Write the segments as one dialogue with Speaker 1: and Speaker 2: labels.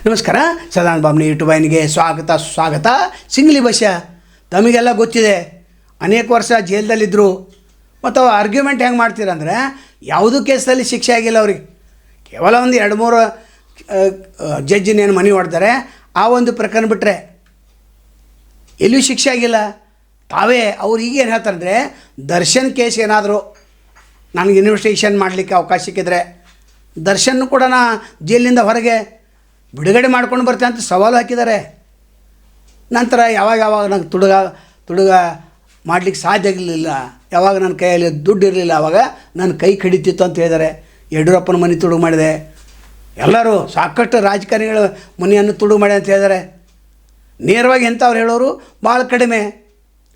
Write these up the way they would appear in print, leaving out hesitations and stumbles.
Speaker 1: ನಮಸ್ಕಾರ. ಸದಾನಂದ ಬಾಬ್ನಿ ಯೂಟ್ಯೂಬ್ ವಾಹಿನಿಗೆ ಸ್ವಾಗತ. ಸಿಂಗ್ಲಿ ಭಾಷೆ ತಮಗೆಲ್ಲ ಗೊತ್ತಿದೆ. ಅನೇಕ ವರ್ಷ ಜೈಲ್ದಲ್ಲಿದ್ದರು. ಮತ್ತು ಅವು ಆರ್ಗ್ಯುಮೆಂಟ್ ಹೆಂಗೆ ಮಾಡ್ತೀರಂದರೆ, ಯಾವುದೂ ಕೇಸಲ್ಲಿ ಶಿಕ್ಷೆ ಆಗಿಲ್ಲ ಅವ್ರಿಗೆ. ಕೇವಲ ಒಂದು 2-3 ಜಡ್ಜಿನೇನು ಮನೆ ಹೊಡ್ತಾರೆ, ಆ ಒಂದು ಪ್ರಕರಣ ಬಿಟ್ಟರೆ ಎಲ್ಲಿಯೂ ಶಿಕ್ಷೆ ಆಗಿಲ್ಲ. ತಾವೇ ಅವ್ರು ಈಗೇನು ಹೇಳ್ತಾರಂದರೆ, ದರ್ಶನ್ ಕೇಸ್ ಏನಾದರೂ ನನಗೆ ಇನ್ವೆಸ್ಟಿಗೇಷನ್ ಮಾಡಲಿಕ್ಕೆ ಅವಕಾಶ ಸಿಕ್ಕಿದ್ರೆ ದರ್ಶನ್ ಕೂಡ ನಾ ಜೈಲಿನಿಂದ ಹೊರಗೆ ಬಿಡುಗಡೆ ಮಾಡ್ಕೊಂಡು ಬರ್ತೀನಿ ಅಂತ ಸವಾಲು ಹಾಕಿದ್ದಾರೆ. ನಂತರ ಯಾವಾಗ ನಂಗೆ ತುಡುಗ ಮಾಡಲಿಕ್ಕೆ ಸಾಧ್ಯ ಆಗಲಿಲ್ಲ, ಯಾವಾಗ ನನ್ನ ಕೈಯಲ್ಲಿ ದುಡ್ಡು ಇರಲಿಲ್ಲ, ಆವಾಗ ನನ್ನ ಕೈ ಕಡಿತಿತ್ತು ಅಂತ ಹೇಳಿದ್ದಾರೆ. ಯಡಿಯೂರಪ್ಪನ ಮನೆ ತುಡುಗು ಮಾಡಿದೆ, ಎಲ್ಲರೂ ಸಾಕಷ್ಟು ರಾಜಕಾರಣಿಗಳ ಮನೆಯನ್ನು ತುಡುಗು ಮಾಡಿ ಅಂತ ಹೇಳಿದ್ದಾರೆ. ನೇರವಾಗಿ ಎಂಥವ್ರು ಹೇಳೋರು ಭಾಳ ಕಡಿಮೆ.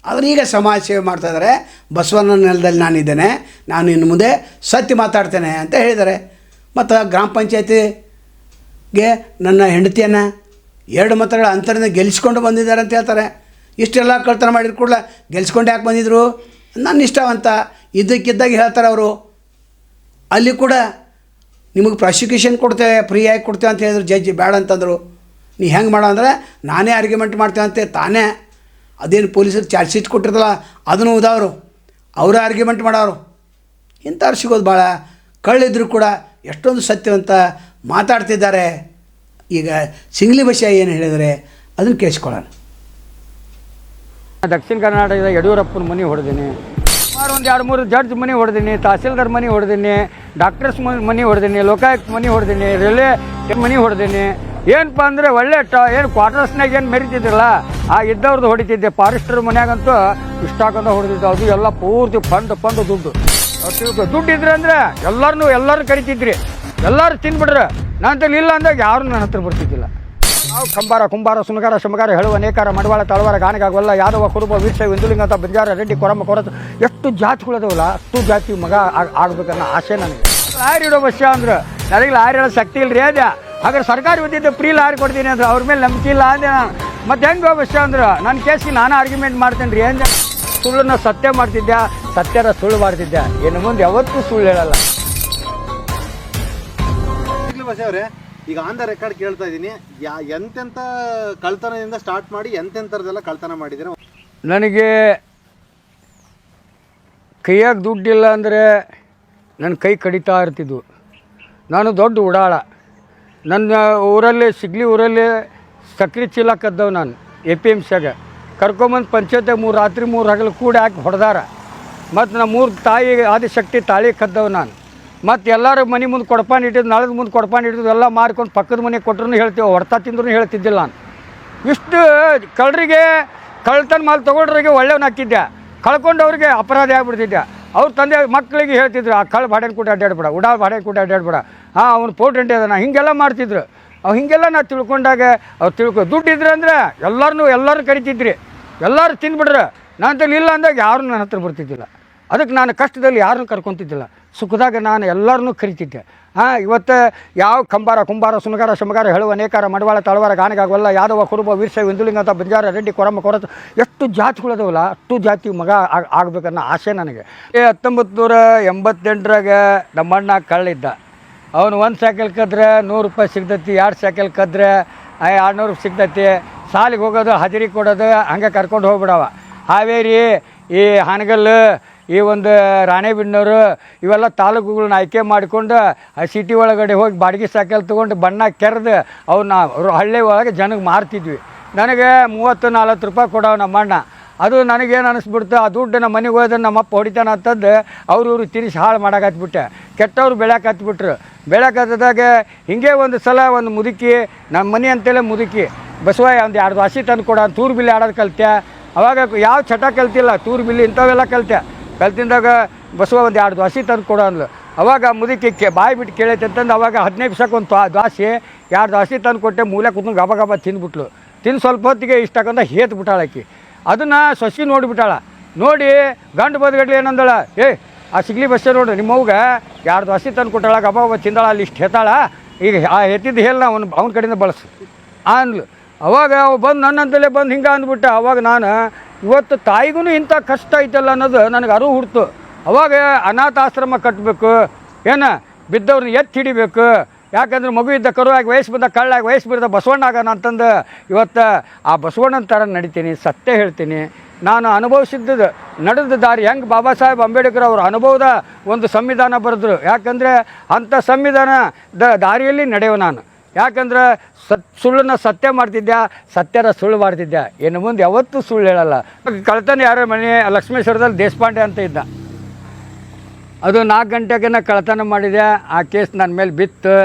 Speaker 1: ಆದರೆ ಈಗ ಸಮಾಜ ಸೇವೆ ಮಾಡ್ತಾಯಿದ್ದಾರೆ. ಬಸವನ ನೆಲದಲ್ಲಿ ನಾನಿದ್ದೇನೆ, ನಾನು ಇನ್ನು ಮುಂದೆ ಸತ್ಯ ಮಾತಾಡ್ತೇನೆ ಅಂತ ಹೇಳಿದ್ದಾರೆ. ಮತ್ತು ಗ್ರಾಮ ಪಂಚಾಯತಿಗೆ ನನ್ನ ಹೆಂಡತಿಯನ್ನು 2 ಮತಗಳ ಅಂತರದಿಂದ ಗೆಲ್ಲಿಸ್ಕೊಂಡು ಬಂದಿದ್ದಾರೆ ಅಂತ ಹೇಳ್ತಾರೆ. ಇಷ್ಟೆಲ್ಲ ಕಳ್ತನ ಮಾಡಿದ ಕೂಡಲೇ ಗೆಲ್ಲಿಸ್ಕೊಂಡು ಯಾಕೆ ಬಂದಿದ್ದರು? ನನ್ನ ಇಷ್ಟವಂತ ಇದ್ದಕ್ಕಿದ್ದಾಗ ಹೇಳ್ತಾರೆ ಅವರು. ಅಲ್ಲಿ ಕೂಡ ನಿಮಗೆ ಪ್ರಾಸಿಕ್ಯೂಷನ್ ಕೊಡ್ತೇವೆ, ಫ್ರೀಯಾಗಿ ಕೊಡ್ತೇವೆ ಅಂತ ಹೇಳಿದ್ರು. ಜಡ್ಜ್ ಬೇಡ ಅಂತಂದರು. ನೀ ಹೆಂಗೆ ಮಾಡೋ ಅಂದರೆ ನಾನೇ ಆರ್ಗ್ಯುಮೆಂಟ್ ಮಾಡ್ತೇವೆ ಅಂತ ತಾನೇ ಅದೇನು ಪೊಲೀಸರು ಚಾರ್ಜ್ ಶೀಟ್ ಕೊಟ್ಟಿರ್ತಲ್ಲ ಅದನ್ನು ಉದವರು ಅವರೇ ಆರ್ಗ್ಯುಮೆಂಟ್ ಮಾಡೋರು. ಇಂಥವ್ರು ಸಿಗೋದು ಭಾಳ ಕಳ್ಳಿದ್ರು ಕೂಡ ಎಷ್ಟೊಂದು ಸತ್ಯವಂತ ಮಾತಾಡ್ತಿದ್ದಾರೆ. ಈಗ ಸಿಂಗ್ಲಿ ಭಾಷೆ ಏನು ಹೇಳಿದರೆ ಅದನ್ನು ಕೇಳಿಸ್ಕೊಳ್ಳೋಣ.
Speaker 2: ದಕ್ಷಿಣ ಕರ್ನಾಟಕದ ಯಡಿಯೂರಪ್ಪನ ಮನೆ ಹೊಡೆದೀನಿ, ಸುಮಾರು ಒಂದು 2-3 ಜಡ್ಜ್ ಮನೆ ಹೊಡೆದೀನಿ, ತಹಸೀಲ್ದಾರ್ ಮನೆ ಹೊಡೆದೀನಿ, ಡಾಕ್ಟರ್ಸ್ ಮನೆ ಹೊಡೆದೀನಿ, ಲೋಕಾಯುಕ್ತ ಮನೆ ಹೊಡೆದೀನಿ, ರೈಲ್ವೆ ಮನೆ ಹೊಡೆದೀನಿ. ಏನಪ್ಪ ಅಂದರೆ ಒಳ್ಳೆ ಏನು ಕ್ವಾರ್ಟರ್ಸ್ನಾಗ ಏನು ಮೆರಿತಿದ್ರಲ್ಲ ಆ ಇದ್ದವ್ರದ್ದು ಹೊಡಿತಿದ್ದೆ. ಫಾರೆಸ್ಟರ್ ಮನ್ಯಾಗಂತೂ ಇಷ್ಟಾಕಂತ ಹೊಡೆದಿದ್ದು. ಅದು ಎಲ್ಲ ಪೂರ್ತಿ ಫಂಡ್ ದುಡ್ಡು ಇದ್ರೆ ಅಂದರೆ ಎಲ್ಲರೂ ಕರಿತಿದ್ರಿ, ಎಲ್ಲರೂ ತಿನ್ಬಿಡ್ರೆ. ನಂತಲ್ಲಿ ಇಲ್ಲ ಅಂದಾಗ ಯಾರು ನನ್ನ ಹತ್ರ ಬರ್ತಿದ್ದಿಲ್ಲ. ನಾವು ಕುಂಬಾರ ಸುನಗಾರ ಶಮಗಾರ ಹೇಳುವ ನೇಕಾರ ಮಡವಾಳ ತಳವಾರ ಗಾನಗಾಗವಲ್ಲ ಯಾದವ ಕುರುಬ ವೀರಶೈವ ಹಿಂದುಲಿಂಗ ಅಂತ ಬಂಜಾರ ರೆಡ್ಡಿ ಕೊರಮ ಕೊರತ ಎಷ್ಟು ಜಾತಿಗಳದವಲ್ಲ ಅಷ್ಟು ಜಾತಿ ಮಗ ಆಗ್ಬೇಕನ್ನೋ ಆಸೆ ನನಗೆ. ಲಾರಿ ಇಡೋ ಬಸ್ಸ ಅಂದ್ರೆ ನನಗೆ ಲಾರಿ ಹೇಳೋ ಶಕ್ತಿ ಇಲ್ಲ ರೀ. ಅದೇ ಹಾಗಾದ್ರೆ ಸರ್ಕಾರಿ ಉದ್ದಿದ್ದೆ ಫ್ರೀ ಲಾರಿ ಕೊಡ್ತೀನಿ ಅಂದ್ರೆ ಅವ್ರ ಮೇಲೆ ನಂಬಿಕೆ ಇಲ್ಲ ಅಂದೆ ನಾನು. ಮತ್ತು ಹೆಂಗೆ ಬಸ್ಸ ಅಂದ್ರೆ ನನ್ನ ಕೇಸಿಗೆ ನಾನು ಆರ್ಗ್ಯುಮೆಂಟ್ ಮಾಡ್ತೇನೆ ರೀ ಅಂದೆ. ಸುಳ್ಳನ್ನು ಸತ್ಯ ಮಾಡ್ತಿದ್ದೆ, ಸತ್ಯದ ಸುಳ್ಳು ಮಾಡ್ತಿದ್ದೆ. ಇನ್ನು ಮುಂದೆ ಯಾವತ್ತೂ ಸುಳ್ಳು ಹೇಳಲ್ಲ.
Speaker 3: ಅವರೇ, ಈಗ ಆನ್ ದ ರೆಕಾರ್ಡ್ ಕೇಳ್ತಾ ಇದ್ದೀನಿ, ಎಂತೆಂಥ ಕಳ್ತನದಿಂದ ಸ್ಟಾರ್ಟ್ ಮಾಡಿ ಎಂತೆಂಥರದೆಲ್ಲ ಕಳ್ತನ ಮಾಡಿದ್ದೀರ?
Speaker 2: ನನಗೆ ಕೈಯಾಗ ದುಡ್ಡಿಲ್ಲ ಅಂದರೆ ನನ್ನ ಕೈ ಕಡಿತಾ ಇರ್ತಿದ್ವು. ನಾನು ದೊಡ್ಡ ಉಡಾಳ. ನನ್ನ ಊರಲ್ಲಿ ಸಿಗ್ಲಿ ಊರಲ್ಲಿ ಸಕ್ರೆ ಚೀಲ ಕದ್ದವು ನಾನು APMCಯಾಗ ಕರ್ಕೊಂಬಂದು ಪಂಚಾಯತ್ಯಾಗ 3 ರಾತ್ರಿ 3 ಹಗಲು ಕೂಡಿ ಹಾಕಿ ಹೊಡೆದಾರ. ಮತ್ತು ನಾ 3 ತಾಯಿ ಆದಿಶಕ್ತಿ ತಾಳಿ ಕದ್ದವು ನಾನು. ಮತ್ತು ಎಲ್ಲರೂ ಮನೆ ಮುಂದೆ ಕೊಡ್ಪಾನ್ ಇಟ್ಟಿದ್ದು, ನಾಳದ ಮುಂದೆ ಕೊಡ್ಪಾನ್ ಇಟ್ಟಿದ್ದು ಎಲ್ಲ ಮಾರ್ಕೊಂಡು ಪಕ್ಕದ ಮನೆಗೆ ಕೊಟ್ಟರು ಹೇಳ್ತೀವಿ, ಹೊಡ್ತಾ ತಿಂದ್ರೂ ಹೇಳ್ತಿದ್ದಿಲ್ಲ ನಾನು. ಇಷ್ಟು ಕಳ್ಳರಿಗೆ ಕಳ್ತನ ಮಾಲ್ ತೊಗೊಂಡ್ರಿಗೆ ಒಳ್ಳೆಯವನು ಹಾಕಿದ್ದೆ, ಕಳ್ಕೊಂಡವ್ರಿಗೆ ಅಪರಾಧಿ ಆಗಿಬಿಡ್ತಿದ್ದೆ. ಅವ್ರ ತಂದೆ ಮಕ್ಕಳಿಗೆ ಹೇಳ್ತಿದ್ರು, ಆ ಕಳ್ಳ ಬಾಡೇನ ಕೂಡ ಅಡ್ಡಾಡ್ಬೇಡ, ಉಡಾ ಬಾಡೇನ ಕೂಡ ಅಡ್ಡಾಡ್ಬೇಡ, ಅವ್ನು ಪೋಟ್ರೆಂಟೆ ಅದನ್ನ ಹಿಂಗೆಲ್ಲ ಮಾಡ್ತಿದ್ರು. ಹಿಂಗೆಲ್ಲ ನಾ ತಿಳ್ಕೊಂಡಾಗ ಅವ್ರು ದುಡ್ಡಿದ್ರೆ ಅಂದರೆ ಎಲ್ಲರೂ ಕರಿತಿದ್ರಿ, ಎಲ್ಲರೂ ತಿಂದ್ಬಿಡ್ರೆ. ನಂತಲ್ಲಿ ಇಲ್ಲ ಅಂದಾಗ ಯಾರೂ ನನ್ನ ಹತ್ರ ಬರ್ತಿದ್ದಿಲ್ಲ. ಅದಕ್ಕೆ ನಾನು ಕಷ್ಟದಲ್ಲಿ ಯಾರನ್ನೂ ಕರ್ಕೊತಿದ್ದಿಲ್ಲ, ಸುಖದಾಗ ನಾನು ಎಲ್ಲರನ್ನೂ ಕರಿತಿದ್ದೆ. ಇವತ್ತು ಯಾವ ಕುಂಬಾರ ಸುನಗಾರ ಶಮಗಾರ ಹೇಳುವ ನೇಕಾರ ಮಡವಾಳ ತಳವಾರ ಗಾನಗಾಗವಲ್ಲ ಯಾದವ ಕುರುಬ ವೀರಶೈವ ಹಿಂದುಲಿಂಗ ಅಂತ ಬಂಜಾರ ರೆಡ್ಡಿ ಕೊರಮ ಕೊರತ ಎಷ್ಟು ಜಾತಿಗಳದವಲ್ಲ ಅಷ್ಟು ಜಾತಿ ಮಗ ಆಗ್ಬೇಕನ್ನೋ ಆಸೆ ನನಗೆ. 1988ರಾಗ ನಮ್ಮಣ್ಣ ಕಳ್ಳಿದ್ದ. ಅವನು 1 ಸೈಕಲ್ ಕದ್ರೆ 100 ರೂಪಾಯಿ ಸಿಗ್ತೈತಿ, 2 ಸೈಕಲ್ ಕದ್ರೆ 200 ಸಿಗ್ತೈತಿ. ಸಾಲಿಗೆ ಹೋಗೋದು, ಹಾಜರಿ ಕೊಡೋದು, ಹಂಗೆ ಕರ್ಕೊಂಡು ಹೋಗ್ಬಿಡವ. ಹಾವೇರಿ, ಈ ಹಾನಗಲ್ಲು, ಈ ಒಂದು ರಾಣೆಬೆನ್ನೂರು ಇವೆಲ್ಲ ತಾಲೂಕುಗಳನ್ನ ಆಯ್ಕೆ ಮಾಡಿಕೊಂಡು ಸಿಟಿ ಒಳಗಡೆ ಹೋಗಿ ಬಾಡಿಗೆ ಸೈಕಲ್ ತೊಗೊಂಡು ಬಣ್ಣ ಕೆರೆದು ಅವನ್ನ ಹಳ್ಳಿ ಒಳಗೆ ಜನಕ್ಕೆ ಮಾರ್ತಿದ್ವಿ. ನನಗೆ 30-40 ರೂಪಾಯಿ ಕೊಡೋ ನಮ್ಮಣ್ಣ. ಅದು ನನಗೇನು ಅನ್ನಿಸ್ಬಿಡ್ತು, ಆ ದುಡ್ಡು ನಮ್ಮ ಮನೆಗೆ ಹೋದ್ರೆ ನಮ್ಮಪ್ಪ ಹೊಡಿತಾನೆ ಅಂತಂದು ಅವ್ರು ತಿರ್ಸಿ ಹಾಳು ಮಾಡಾಕತ್ಬಿಟ್ಟೆ. ಕೆಟ್ಟವ್ರು ಬೆಳ್ಯಾಕತ್ಬಿಟ್ರು. ಬೆಳ್ಯಾಕತ್ತದಾಗ ಹಿಂಗೆ ಒಂದು ಸಲ ಒಂದು ಮುದುಕಿ ನಮ್ಮ ಮನೆ ಅಂತೇಳಿ ಮುದುಕಿ ಬಸವಯ್ಯ ಒಂದು 2 ದ್ವಾಸಿ ತಂದು ಕೊಡ, ತೂರು ಬಿಲ್ಲಿ ಆಡೋದು ಕಲಿತೆ. ಅವಾಗ ಯಾವ ಚಟ ಕಲ್ತಿಲ್ಲ, ತೂರು ಬಿಲ್ಲಿ ಇಂಥವೆಲ್ಲ ಕಲ್ತಿಂದಾಗ ಬಸವ ಒಂದು 2 ದ್ವಾಸಿ ತಂದು ಕೊಡೋ ಅಂದ್ಲು. ಅವಾಗ ಮುದುಕಿ ಬಾಯಿ ಬಿಟ್ಟು ಕೇಳೈತೆ ಅಂತಂದು ಅವಾಗ 15 ಪೈಸೆಗೆ ಒಂದು ದ್ವಾಸಿ 2 ದ್ವಾಸಿ ತಂದು ಕೊಟ್ಟೆ. ಮೂಲೆ ಕೂತ್ಕೊಂಡು ಗಬ ತಿಂದ್ಬಿಟ್ಲು. ತಿಂದು ಸ್ವಲ್ಪ ಹೊತ್ತಿಗೆ ಇಷ್ಟಕ್ಕಂತ ಹೇತ್ ಬಿಟ್ಟಾಳಾಕಿ. ಅದನ್ನು ಸೊಸಿ ನೋಡಿಬಿಟ್ಟಾಳ. ನೋಡಿ ಗಂಡು ಬದುಗಡ್ಲಿ ಏನಂದಳ, ಆ ಸಿಗ್ಲಿ ಬಸ್ಸೇ ನೋಡು ನಿಮ್ಮವ್ಗೆ 2 ದ್ವಾಸಿ ತಂದು ಕೊಟ್ಟಾಳ, ಗಬ ತಿಂದಾಳ, ಅಲ್ಲಿ ಇಷ್ಟು ಹೇತಾಳ, ಈಗ ಆ ಹೇತಿದ್ದು ಹೇಳ ಅವ್ನ ಕಡೆಯಿಂದ ಬಳಸು ಅಂದ್ಲು. ಅವಾಗ ಅವು ಬಂದು ನನ್ನಂತಲೇ ಬಂದು ಹಿಂಗೆ ಅಂದ್ಬಿಟ್ಟೆ. ಅವಾಗ ನಾನು ಇವತ್ತು ತಾಯಿಗೂ ಇಂಥ ಕಷ್ಟ ಐತಲ್ಲ ಅನ್ನೋದು ನನಗೆ ಅರಿವು ಹುಡ್ತು. ಅವಾಗ ಅನಾಥಾಶ್ರಮ ಕಟ್ಟಬೇಕು, ಏನು ಬಿದ್ದವ್ರನ್ನ ಎತ್ತಿ ಹಿಡಿಬೇಕು, ಯಾಕಂದ್ರೆ ಮಗು ಇದ್ದ ಕರುವಾಗಿ ವಯಸ್ಸು ಬಂದ ಕಳ್ಳಾಗಿ ವಯಸ್ಸು ಬಿಡ್ದ ಬಸವಣ್ಣ ಆಗೋಣ ಅಂತಂದು ಇವತ್ತು ಆ ಬಸವಣ್ಣನ ಥರ ನಡಿತೀನಿ, ಸತ್ಯ ಹೇಳ್ತೀನಿ. ನಾನು ಅನುಭವಿಸಿದ್ದು ನಡೆದ ದಾರಿ ಹೆಂಗೆ ಬಾಬಾ ಸಾಹೇಬ್ ಅಂಬೇಡ್ಕರ್ ಅವರು ಅನುಭವದ ಒಂದು ಸಂವಿಧಾನ ಬರೆದ್ರು. ಯಾಕಂದರೆ ಅಂಥ ಸಂವಿಧಾನದ ದಾರಿಯಲ್ಲಿ ನಡೆಯುವ ನಾನು. ಯಾಕಂದ್ರೆ ಸುಳ್ಳನ್ನು ಸತ್ಯ ಮಾಡ್ತಿದ್ದೆ, ಸತ್ಯನ ಸುಳ್ಳು ಮಾಡ್ತಿದ್ದೆ. ಇನ್ನು ಮುಂದೆ ಯಾವತ್ತೂ ಸುಳ್ಳು ಹೇಳಲ್ಲ. ಕಳ್ತನ ಯಾರ ಮನೆ ಲಕ್ಷ್ಮೇಶ್ವರದಲ್ಲಿ ದೇಶಪಾಂಡೆ ಅಂತ ಇದ್ದ. ಅದು 4 ಗಂಟೆಗೆ ನಾ ಕಳ್ತನ ಮಾಡಿದೆ. ಆ ಕೇಸ್ ನನ್ನ ಮೇಲೆ ಬಿತ್ತು.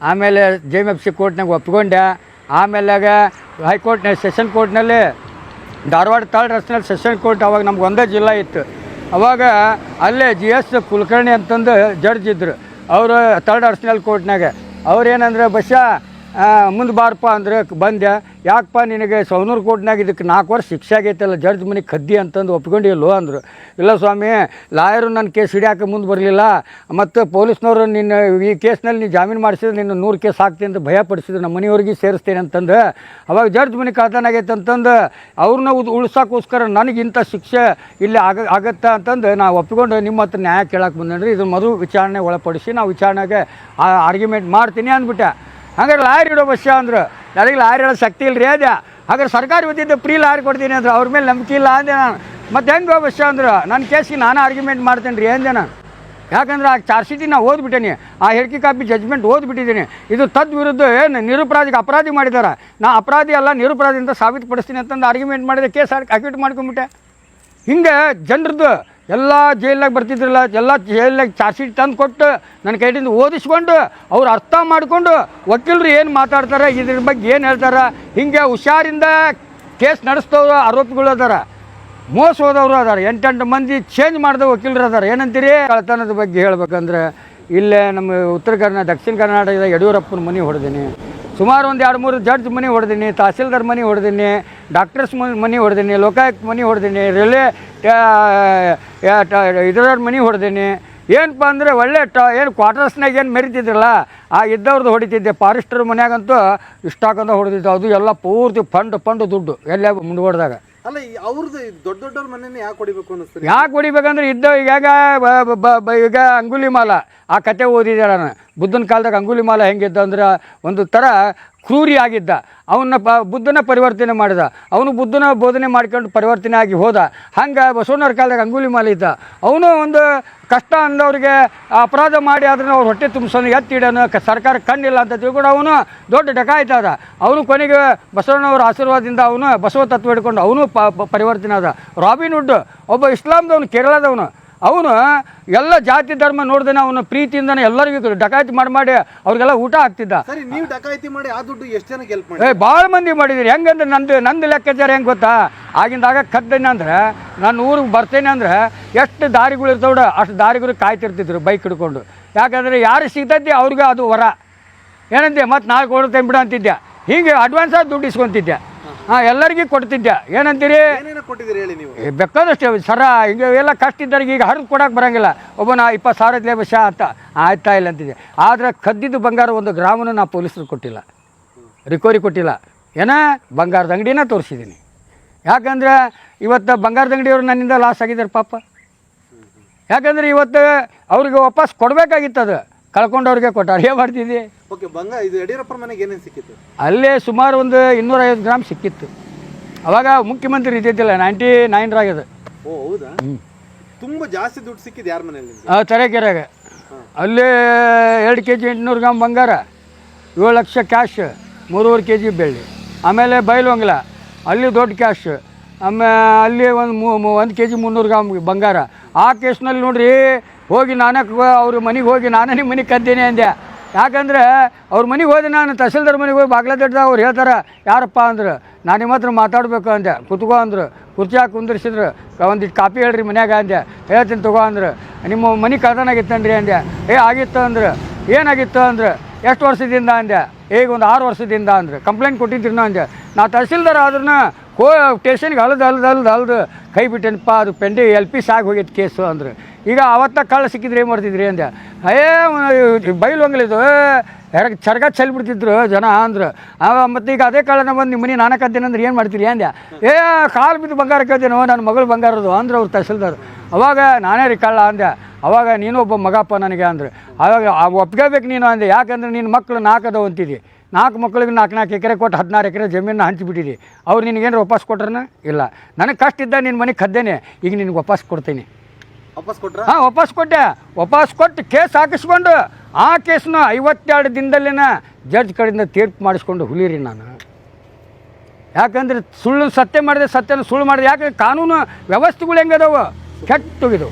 Speaker 2: ಆಮೇಲೆ JMFC ಕೋರ್ಟ್ನಾಗ ಒಪ್ಕೊಂಡೆ. ಆಮೇಲೆ ಹೈಕೋರ್ಟ್ನ ಸೆಷನ್ ಕೋರ್ಟ್ನಲ್ಲಿ ಧಾರವಾಡ 3rd ರಸ್ನಲ್ಲಿ ಸೆಷನ್ ಕೋರ್ಟ್, ಅವಾಗ ನಮ್ಗೆ ಒಂದೇ ಜಿಲ್ಲಾ ಇತ್ತು. ಅವಾಗ ಅಲ್ಲೇ GS ಕುಲಕರ್ಣಿ ಅಂತಂದು ಜಡ್ಜ್ ಇದ್ದರು. ಅವರು 3rd ರಸ್ನಲ್ಲಿ ಕೋರ್ಟ್ನಾಗ ಅವ್ರೇನಂದ್ರೆ ಬಸ್ಸಾ ಮುಂದೆ ಬಾರಪ್ಪ ಅಂದ್ರೆ ಬಂದೆ. ಯಾಕಪ್ಪ ನಿನಗೆ ಸವನೂರು ಕೋರ್ಟ್ನಾಗ ಇದಕ್ಕೆ 4 ವರ್ಷ ಶಿಕ್ಷೆ ಆಗೈತಲ್ಲ, ಜಡ್ಜ್ ಮನೆಗೆ ಕದ್ದಿ ಅಂತಂದು ಒಪ್ಕೊಂಡಿಲ್ಲೋ ಅಂದರು. ಇಲ್ಲ ಸ್ವಾಮಿ, ಲಾಯರು ನನ್ನ ಕೇಸ್ ಹಿಡಿಯೋಕೆ ಮುಂದೆ ಬರಲಿಲ್ಲ, ಮತ್ತು ಪೊಲೀಸ್ನವರು ನಿನ್ನ ಈ ಕೇಸ್ನಲ್ಲಿ ನೀನು ಜಾಮೀನು ಮಾಡಿಸಿದ್ರೆ ನಿನ್ನ 100 ಕೇಸ್ ಹಾಕ್ತೀನಿ ಅಂತ ಭಯಪಡಿಸಿದ್ರು. ನಮ್ಮ ಮನೆಯವ್ರಿಗೆ ಸೇರಿಸ್ತೇನೆ ಅಂತಂದು. ಅವಾಗ ಜಡ್ಜ್ ಮನೆ ಕಳ್ತನ ಆಗೈತೆ ಅಂತಂದು ಅವ್ರನ್ನ ಉಳ್ಸೋಕ್ಕೋಸ್ಕರ ನನಗಿಂಥ ಶಿಕ್ಷೆ ಇಲ್ಲಿ ಆಗತ್ತಾ ಅಂತಂದು ನಾವು ಒಪ್ಪಿಕೊಂಡು ನಿಮ್ಮ ಹತ್ರ ನ್ಯಾಯ ಕೇಳಕ್ಕೆ ಬಂದೇನ್ರಿ. ಇದು ಮೊದಲು ವಿಚಾರಣೆ ಒಳಪಡಿಸಿ ನಾವು ವಿಚಾರಣೆಗೆ ಆರ್ಗ್ಯುಮೆಂಟ್ ಮಾಡ್ತೀನಿ ಅಂದ್ಬಿಟ್ಟೆ. ಹಂಗಾರೆ ಲಾಯರ್ ಇಡೋ ಬಸ್ಸ ಅಂದರು. ನನಗೆ ಲಾಯರ್ ಹೇಳೋ ಶಕ್ತಿ ಇಲ್ಲ ರೀ ಅದೇ. ಹಾಗಾದ್ರೆ ಸರ್ಕಾರಿ ವತಿಯಿಂದ ಫ್ರೀ ಲಾಯರ್ ಕೊಡ್ತೀನಿ ಅಂದ್ರೆ ಅವ್ರ ಮೇಲೆ ನಂಬಿಕೆ ಇಲ್ಲ ಅಂದೆ ನಾನು. ಮತ್ತು ಹೆಂಗೆ ಬಸ್ಸ ಅಂದ್ರೆ ನನ್ನ ಕೇಸಿಗೆ ನಾನು ಆರ್ಗ್ಯುಮೆಂಟ್ ಮಾಡ್ತೇನೆ ರೀ ಅಂದೆ ನಾನು. ಯಾಕಂದ್ರೆ ಆ ಚಾರ್ಜ್ ಶೀಟಿಗೆ ನಾನು ಓದ್ಬಿಟ್ಟೇನೆ, ಆ ಹೇಳಿಕೆ ಕಾಪಿ ಜಡ್ಜ್ಮೆಂಟ್ ಓದ್ಬಿಟ್ಟಿದ್ದೀನಿ. ಇದು ತದ್ ವಿರುದ್ಧ ಏನು ನಿರಪರಾಧಿಗೆ ಅಪರಾಧಿ ಮಾಡಿದ್ದಾರೆ, ನಾ ಅಪರಾಧಿ ಅಲ್ಲ ನಿರಪರಾಧಿ ಅಂತ ಸಾಬೀತುಪಡಿಸ್ತೀನಿ ಅಂತಂದು ಆರ್ಗ್ಯುಮೆಂಟ್ ಮಾಡಿದೆ. ಕೇಸ್ ಅಕ್ಯೂಟ್ ಮಾಡ್ಕೊಂಬಿಟ್ಟೆ. ಹಿಂಗೆ ಜನರದ್ದು ಎಲ್ಲ ಜೈಲಾಗ ಬರ್ತಿದ್ರಲ್ಲ, ಎಲ್ಲ ಜೈಲಾಗ ಚಾರ್ಜ್ ಶೀಟ್ ತಂದು ಕೊಟ್ಟು ನನ್ನ ಕೈಯಿಂದ ಓದಿಸ್ಕೊಂಡು ಅವ್ರು ಅರ್ಥ ಮಾಡಿಕೊಂಡು ವಕೀಲರು ಏನು ಮಾತಾಡ್ತಾರೆ, ಇದ್ರ ಬಗ್ಗೆ ಏನು ಹೇಳ್ತಾರೆ, ಹಿಂಗೆ ಹುಷಾರಿಂದ ಕೇಸ್ ನಡೆಸ್ತವ್ರು ಆರೋಪಿಗಳು ಅದಾರ, ಮೋಸ ಹೋದವರು ಅದಾರ, 8 ಮಂದಿ ಚೇಂಜ್ ಮಾಡಿದ ವಕೀಲರು ಅದಾರ. ಏನಂತೀರಿ? ಕಳ್ತನದ ಬಗ್ಗೆ ಹೇಳ್ಬೇಕಂದ್ರೆ ಇಲ್ಲೇ ನಮ್ಮ ದಕ್ಷಿಣ ಕರ್ನಾಟಕದ ಯಡಿಯೂರಪ್ಪನ ಮನೆ ಹೊಡೆದೀನಿ. ಸುಮಾರು ಒಂದು 2-3 ಜಡ್ಜ್ ಮನೆ ಹೊಡೆದೀನಿ, ತಹಸೀಲ್ದಾರ್ ಮನೆ ಹೊಡೆದೀನಿ, ಡಾಕ್ಟರ್ಸ್ ಮನೆ ಹೊಡೆದೀನಿ, ಲೋಕಾಯುಕ್ತ ಮನೆ ಹೊಡೆದೀನಿ, ರೈಲ್ವೆ ಇದರ ಮನೆ ಹೊಡೆದೀನಿ. ಏನಪ್ಪ ಅಂದರೆ ಒಳ್ಳೆ ಏನು ಕ್ವಾರ್ಟರ್ಸ್ನಾಗ ಏನು ಮೆರಿತಿದ್ರಲ್ಲ ಆ ಇದ್ದವ್ರದ್ದು ಹೊಡಿತಿದ್ದೆ. ಫಾರೆಸ್ಟರ್ ಮನ್ಯಾಗಂತೂ ಇಷ್ಟಾಕಂದ ಹೊಡೆದಿದ್ದು. ಅದು ಎಲ್ಲ ಪೂರ್ತಿ ಫಂಡ್ ದುಡ್ಡು ಎಲ್ಲ ಮುಂದೆ ಹೊಡೆದಾಗ.
Speaker 3: ಅಲ್ಲ, ಅವ್ರದ್ದು ದೊಡ್ಡವ್ರ ಮನೆಯನ್ನ ಯಾಕೆ ಹೊಡಿಬೇಕು ಅನ್ನಿಸ್ತೀರಿ?
Speaker 2: ಯಾಕೆ ಹೊಡಿಬೇಕಂದ್ರೆ ಈಗ ಅಂಗುಲಿಮಾಲ ಆ ಕತೆ ಓದಿದೆ ನಾನು. ಬುದ್ಧನ ಕಾಲದಾಗ ಅಂಗುಲಿಮಾಲ ಹೆಂಗಿದ್ದ ಅಂದ್ರೆ ಒಂದು ಥರ ಕ್ರೂರಿ ಆಗಿದ್ದ. ಅವನ್ನ ಬುದ್ಧನ ಪರಿವರ್ತನೆ ಮಾಡಿದ. ಅವನು ಬುದ್ಧನ ಬೋಧನೆ ಮಾಡ್ಕೊಂಡು ಪರಿವರ್ತನೆ ಆಗಿ ಹೋದ. ಹಂಗೆ ಬಸವಣ್ಣವ್ರ ಕಾಲದಾಗ ಅಂಗುಲಿಮಾಲ ಇದ್ದ. ಅವನು ಒಂದು ಕಷ್ಟ ಅಂದವ್ರಿಗೆ ಅಪರಾಧ ಮಾಡಿ ಅದನ್ನು ಅವ್ರು ಹೊಟ್ಟೆ ತುಂಬಿಸೋನು ಎತ್ತಿಡೋನು ಸರ್ಕಾರ ಕಣ್ಣಿಲ್ಲ ಅಂತ ತಿಳ್ಕೊಂಡು ಅವನು ದೊಡ್ಡ ಡಕಾಯಿತ ಅದ. ಅವನು ಕೊನೆಗೆ ಬಸವಣ್ಣವ್ರ ಆಶೀರ್ವಾದದಿಂದ ಅವನು ಬಸವ ತತ್ವ ಹಿಡ್ಕೊಂಡು ಅವನು ಪರಿವರ್ತನೆ ಆದ. ರಾಬಿನ್ ಹುಡ್ ಒಬ್ಬ ಇಸ್ಲಾಂದವನು, ಕೇರಳದವನು. ಅವನು ಎಲ್ಲ ಜಾತಿ ಧರ್ಮ ನೋಡ್ದೇನೆ ಅವನು ಪ್ರೀತಿಯಿಂದನೇ ಎಲ್ಲರಿಗೂ ಡಕಾಯಿತಿ ಮಾಡಿ ಅವ್ರಿಗೆಲ್ಲ ಊಟ ಹಾಕ್ತಿದ್ದ.
Speaker 3: ಸರಿ, ನೀವು ಡಕಾಯಿತಿ ಮಾಡಿ ಆ ದುಡ್ಡು ಎಷ್ಟು ಜನಕ್ಕೆ ಹೆಲ್ಪ್ ಮಾಡಿ?
Speaker 2: ಭಾಳ ಮಂದಿ ಮಾಡಿದ್ದೀರಿ. ಹೆಂಗಂದ್ರೆ ನಂದು ಲೆಕ್ಕಾಚಾರ ಹೆಂಗೆ ಗೊತ್ತಾ? ಆಗಿಂದಾಗ ಕದ್ದೇನೆ ಅಂದ್ರೆ ನಾನು ಊರಿಗೆ ಬರ್ತೇನೆ ಅಂದ್ರೆ ಎಷ್ಟು ದಾರಿಗಳು ಇರ್ತಾವೆ ಅಷ್ಟು ದಾರಿಗಳು ಕಾಯ್ತಿರ್ತಿದ್ರು ಬೈಕ್ ಹಿಡ್ಕೊಂಡು. ಯಾಕಂದರೆ ಯಾರು ಸಿಗ್ತೈತಿ ಅವ್ರಿಗೆ ಅದು ವರ. ಏನಂತೆ ಮತ್ತು ನಾಳೆ ಕೊಡ್ತೇನೆ ಬಿಡ ಅಂತಿದ್ದೆ. ಹೀಗೆ ಅಡ್ವಾನ್ಸ್ ಆಗಿ ದುಡ್ಡು ಇಸ್ಕೊತಿದ್ದೆ. ಎಲ್ಲರಿಗೂ ಕೊಡ್ತಿದ್ದೆ. ಏನಂತೀರಿ?
Speaker 3: ಕೊಟ್ಟಿದ್ದೀರಿ ಹೇಳಿ ನೀವು?
Speaker 2: ಬೇಕಾದಷ್ಟೇ ಸರ. ಹಿಂಗೆ ಎಲ್ಲ ಕಷ್ಟ ಇದ್ದವ್ರಿಗೆ ಈಗ ಹರಿದು ಕೊಡೋಕೆ ಬರೋಂಗಿಲ್ಲ. ಒಬ್ಬನ 20,000 ಬಸ್ ಅಂತ ಆಯ್ತಾ ಇಲ್ಲ ಅಂತಿದ್ದೆ. ಆದರೆ ಕದ್ದಿದ್ದು ಬಂಗಾರ 1 ಗ್ರಾಮನ್ನು ನಾ ಪೊಲೀಸರು ಕೊಟ್ಟಿಲ್ಲ, ರಿಕವರಿ ಕೊಟ್ಟಿಲ್ಲ. ಬಂಗಾರದ ಅಂಗಡಿನ ತೋರಿಸಿದ್ದೀನಿ. ಯಾಕಂದರೆ ಇವತ್ತು ಬಂಗಾರದ ಅಂಗಡಿಯವರು ನನ್ನಿಂದ ಲಾಸ್ ಆಗಿದ್ದಾರೆ ಪಾಪ. ಯಾಕಂದರೆ ಇವತ್ತು ಅವ್ರಿಗೆ ವಾಪಸ್ ಕೊಡಬೇಕಾಗಿತ್ತು. ಅದು ಕಳ್ಕೊಂಡವ್ರಿಗೆ ಕೊಟ್ಟಾರೆ. ಏನು ಮಾಡ್ತಿದ್ದೆ?
Speaker 3: ಓಕೆ, ಇದು ಯಡಿಯೂರಪ್ಪರ ಮನೆಗೆ ಏನೇನು ಸಿಕ್ಕಿತ್ತು?
Speaker 2: ಅಲ್ಲೇ ಸುಮಾರು ಒಂದು 250 ಗ್ರಾಮ್ ಸಿಕ್ಕಿತ್ತು. ಅವಾಗ ಮುಖ್ಯಮಂತ್ರಿ ಇದ್ದಿದ್ದಿಲ್ಲ, 99 ರಾಗ್ಯದ.
Speaker 3: ಓ ಹೌದಾ? ತುಂಬ ಜಾಸ್ತಿ ದುಡ್ಡು ಸಿಕ್ಕಿದ್ದು ಯಾರ ಮನೆಯಲ್ಲಿ?
Speaker 2: ತರೀಕೆರೆಗೆ. ಅಲ್ಲಿ 2 kg 800 ಗ್ರಾಮ್ ಬಂಗಾರ, 7 ಲಕ್ಷ ಕ್ಯಾಶ್, 3.5 kg ಬೆಳ್ಳಿ. ಆಮೇಲೆ ಬೈಲೊಂಗಲ ಅಲ್ಲಿ ದೊಡ್ಡ ಕ್ಯಾಶ್. ಆಮೇಲೆ ಅಲ್ಲಿ 1 kg 300 ಗ್ರಾಮ್ ಬಂಗಾರ. ಆ ಕೇಸ್ನಲ್ಲಿ ನೋಡ್ರಿ ಹೋಗಿ ನಾನೇ ಅವ್ರ ಮನೆಗೆ ಹೋಗಿ ನಾನೇ ನಿಮ್ಮ ಮನೆಗೆ ಕದ್ದೇನೆ ಅಂದೆ. ಯಾಕಂದರೆ ಅವ್ರ ಮನೆಗೆ ಹೋದೆ ನಾನು. ತಹಸೀಲ್ದಾರ್ ಮನೆಗೆ ಹೋಗಿ ಬಾಗ್ಲ ದಡ್ಡ ಅವ್ರು ಹೇಳ್ತಾರೆ ಯಾರಪ್ಪ ಅಂದ್ರೆ ನಾನು ನಿಮ್ಮ ಹತ್ರ ಮಾತಾಡಬೇಕು ಅಂದೆ. ಕುತ್ಕೋ ಅಂದರು. ಕುರ್ಚಿಯಾಗಿ ಕುಂದಿರ್ಸಿದ್ರು. ಒಂದಿಷ್ಟು ಕಾಪಿ ಹೇಳ್ರಿ ಮನ್ಯಾಗ ಅಂದೆ. ಹೇಳ್ತೀನಿ ತಗೋ ಅಂದ್ರೆ. ನಿಮ್ಮ ಮನೆ ಕಳ್ತನಾಗಿತ್ತನ್ರಿ ಅಂದೆ. ಆಗಿತ್ತು ಅಂದ್ರೆ. ಏನಾಗಿತ್ತು ಅಂದ್ರೆ ಎಷ್ಟು ವರ್ಷದಿಂದ ಅಂದೆ. ಈಗ ಒಂದು 6 ವರ್ಷದಿಂದ ಅಂದ್ರೆ. ಕಂಪ್ಲೇಂಟ್ ಕೊಟ್ಟಿದ್ರಿ ಅಂದೆ. ನಾ ತಹಸೀಲ್ದಾರ್ ಆದ್ರೂ ಸ್ಟೇಷನ್ಗೆ ಅಲ್ದು ಕೈ ಬಿಟ್ಟೇನಪ್ಪ. ಅದು LP ಸಾಗಿ ಹೋಗಿತ್ತು ಕೇಸು ಅಂದ್ರೆ. ಈಗ ಅವತ್ತ ಕಳ್ಳ ಸಿಕ್ಕಿದ್ರೆ ಏನು ಮಾಡ್ತಿದ್ರಿ ಅಂದೆ. ಬೈಲೊಂಗಲಿದ್ದು ಚರ್ಗ ಚೆಲ್ಬಿಡ್ತಿದ್ರು ಜನ ಅಂದ್ರೆ. ಮತ್ತು ಈಗ ಅದೇ ಕಳ್ಳನ ಬಂದು ನಿಮ್ಮ ಮನೆ ನಾನೇ ಕದ್ದೇನೆ ಅಂದ್ರೆ ಏನು ಮಾಡ್ತೀರಿ ಅಂದೆ. ಕಾಲು ಬಿದ್ದು ಬಂಗಾರ ಕದ್ದೇನೋ ನನ್ನ ಮಗಳು ಬಂಗಾರದು ಅಂದ್ರೆ ಅವ್ರು ತಹಸೀಲ್ದಾರ್. ಅವಾಗ ನಾನೇ ರೀ ಕಳ್ಳ ಅಂದೆ. ಅವಾಗ ನೀನು ಒಬ್ಬ ಮಗಪ್ಪ ನನಗೆ ಅಂದ್ರೆ ಆವಾಗ ಒಪ್ಕೋಬೇಕು ನೀನು ಅಂದೆ. ಯಾಕಂದ್ರೆ ನಿನ್ನ ಮಕ್ಕಳು 4 ಅದಾವ ಅಂತಿದ್ದಿ. 4 ಮಕ್ಳಿಗೆ 4 ಎಕರೆ ಕೊಟ್ಟು 16 ಎಕರೆ ಜಮೀನನ್ನ ಹಂಚಿಬಿಟ್ಟಿದ್ದಿ. ಅವ್ರು ನಿನಗೇನು ವಾಪಸ್ ಕೊಟ್ರನ? ಇಲ್ಲ. ನನಗೆ ಕಷ್ಟ ಇದ್ದ ನಿನ್ನ ಮನೆಗೆ ಕದ್ದೇನೆ, ಈಗ ನಿನಗೆ ವಾಪಸ್ ಕೊಡ್ತೀನಿ.
Speaker 3: ವಾಪಸ್ ಕೊಟ್ರ?
Speaker 2: ಹಾಂ, ವಾಪಸ್ ಕೊಟ್ಟೆ. ವಾಪಸ್ ಕೊಟ್ಟು ಕೇಸ್ ಹಾಕಿಸ್ಕೊಂಡು ಆ ಕೇಸನ್ನ 52 ದಿನದಲ್ಲಿನ ಜಡ್ಜ್ ಕಡೆಯಿಂದ ತೀರ್ಪು ಮಾಡಿಸ್ಕೊಂಡು ಹುಲಿರಿ ನಾನು. ಯಾಕಂದ್ರೆ ಸುಳ್ಳು ಸತ್ಯ ಮಾಡಿದೆ, ಸತ್ಯನ ಸುಳ್ಳು ಮಾಡಿದೆ. ಯಾಕಂದ್ರೆ ಕಾನೂನು ವ್ಯವಸ್ಥೆಗಳು ಹೆಂಗದಾವ ಕೆಟ್ಟೋಗಿದ್ದವು.